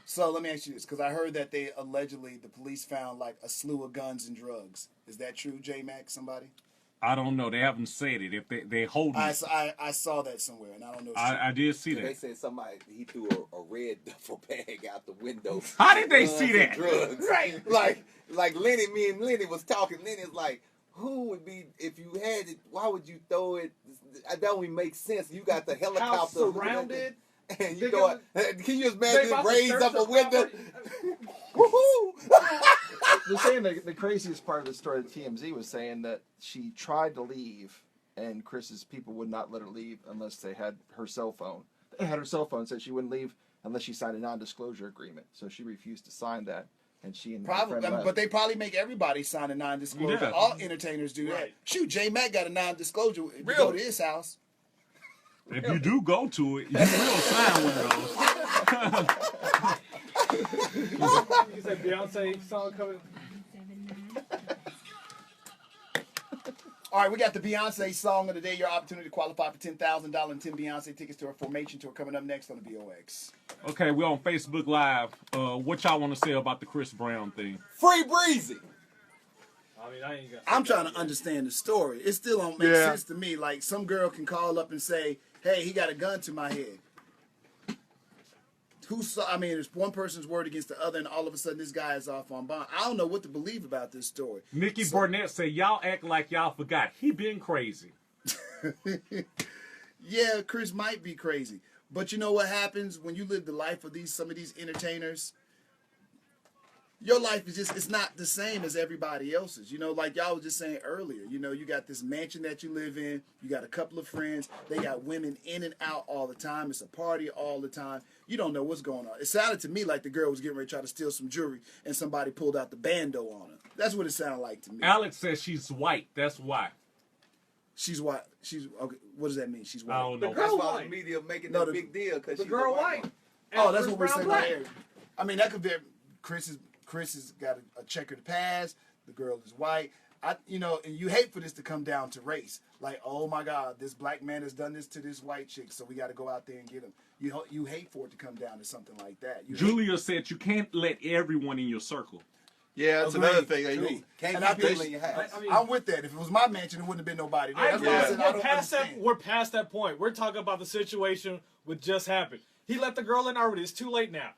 So let me ask you this, because I heard that they allegedly, the police found like a slew of guns and drugs. Is that true, J-Mac, somebody? I don't know. They haven't said it. If they hold me. I saw that somewhere, and I don't know if it's true. I did see that. They said somebody, he threw a red duffel bag out the window. How did they see that? Drugs. Right. Like Lenny, me and Lenny was talking. Lenny's like, who would be, if you had it, why would you throw it? That don't even make sense. You got the helicopter. House surrounded. And you throw it. Can you just imagine it raised up a window? They're saying the craziest part of the story, TMZ was saying that she tried to leave, and Chris's people would not let her leave unless they had her cell phone. They had her cell phone, said she wouldn't leave unless she signed a non-disclosure agreement. So she refused to sign that, and she and her friend left. But they probably make everybody sign a non-disclosure. Yeah. All entertainers do that. Right. Shoot, J-Mac got a non-disclosure. If you Really? go to his house. If you do go to it, you will sign one of those. You said Beyonce song coming. All right, we got the Beyonce song of the day. Your opportunity to qualify for $10,000 and 10 Beyonce tickets to her Formation tour coming up next on the BOX. Okay, we're on Facebook Live. What y'all want to say about the Chris Brown thing? Free Breezy. I mean, I ain't got. I'm trying to understand the story. It still don't make sense to me. Like, some girl can call up and say, hey, he got a gun to my head. It's one person's word against the other, and all of a sudden this guy is off on bond. I don't know what to believe about this story. Nikki Burnett said, y'all act like y'all forgot. He been crazy. Yeah, Chris might be crazy. But you know what happens when you live the life of some of these entertainers? Your life is it's not the same as everybody else's. You know, like y'all was just saying earlier, you know, you got this mansion that you live in, you got a couple of friends, they got women in and out all the time, it's a party all the time. You don't know what's going on. It sounded to me like the girl was getting ready to try to steal some jewelry and somebody pulled out the bando on her. That's what it sounded like to me. Alex says she's white. That's why. She's white. She's okay. What does that mean? She's white. I don't know. The That's girl why white. the media making No, that big deal because The she's girl a white. one. Oh, that's Chris what we're Brown saying black. right here. I mean, that could be Chris has got a checkered past. The girl is white. And you hate for this to come down to race. Like, oh my God, this black man has done this to this white chick, so we got to go out there and get him. You hate for it to come down to something like that. Julia said you can't let everyone in your circle. Yeah, that's Agreed. another thing. Agreed. Can't And I keep people think- in your house. I mean, I'm with that. If it was my mansion, it wouldn't have been nobody there. I That's agree. why I said I We're don't past that. understand. We're past that point. We're talking about the situation what just happened. He let the girl in already. It's too late now.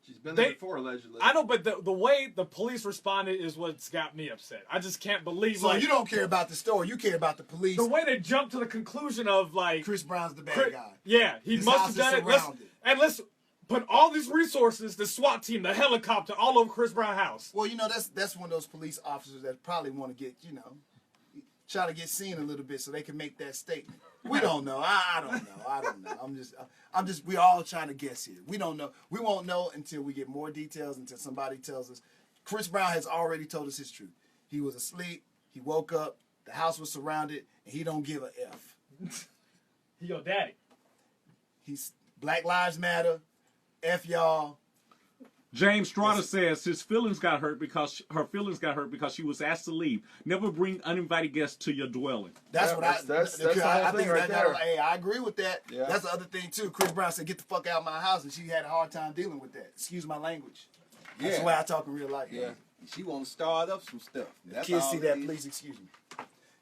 She's been They- there before, allegedly. I know, but the way the police responded is what's got me upset. I just can't believe. So like, you don't care about the story. You care about the police. the way they jumped to the conclusion of like Chris Brown's the bad Chris- guy. Yeah, he His must house have is done it. surrounded. Let's put all these resources, the SWAT team, the helicopter, all over Chris Brown's house. Well, that's one of those police officers that probably want to get, try to get seen a little bit so they can make that statement. We don't know. I don't know. I'm just. We're all trying to guess here. We don't know. We won't know until we get more details. Until somebody tells us. Chris Brown has already told us his truth. He was asleep. He woke up. The house was surrounded, and he don't give a f. He your daddy. He's Black Lives Matter. F y'all. James Strata says his feelings got hurt because she was asked to leave. Never bring uninvited guests to your dwelling. That's Yeah, what that's the whole I thing think right there. Hey, I agree with that. Yeah. That's the other thing too. Chris Brown said, "Get the fuck out of my house," and she had a hard time dealing with that. Excuse my language. That's the way I talk in real life. Yeah. She want to start up some stuff. That's Kids all see it that, is. please excuse me.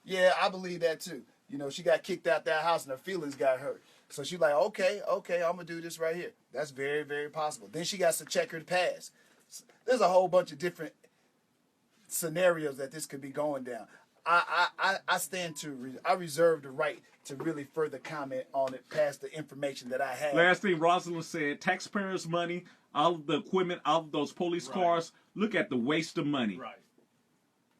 Yeah, I believe that too. She got kicked out that house and her feelings got hurt. So she's like, okay, I'm gonna do this right here. That's very, very possible. Then she got to check her past. There's a whole bunch of different scenarios that this could be going down. I reserve the right to really further comment on it past the information that I have. Last thing Rosalind said, taxpayers' money, all of the equipment, all of those police cars, look at the waste of money. Right.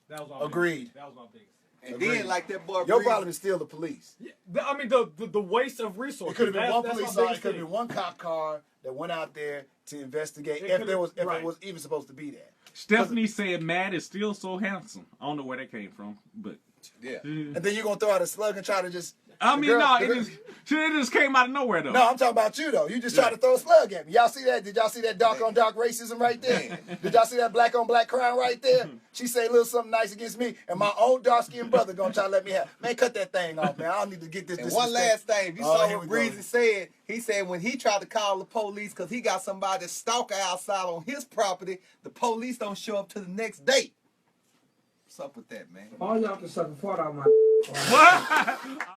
That was my Agreed. Biggest, that was my biggest. And Agreed. then like that boy Your Breezy, problem is still the police. Yeah, the waste of resources. It could have been one That's police my officer. It biggest could have thing. been one cop car that went out there to investigate It if could've- it right. was even supposed to be that. Stephanie said Madd is still so handsome. I don't know where that came from, but yeah. And then you're gonna throw out a slug and try to just I mean, girl- no, the it girl- just came out of nowhere though. No, I'm talking about you though. You just tried to throw a slug at me. Y'all see that? Did y'all see that dark on dark racism right there? Did y'all see that black on black crime right there? She say a little something nice against me, and my own dark skinned brother gonna try to let me have. Man, cut that thing off, man. I don't need to get this. And one last thing, you Oh, saw here what we go. Breezy said. He said when he tried to call the police because he got somebody stalker outside on his property, the police don't show up to the next day. What's up with that, man? All y'all can suck a fart out my. What?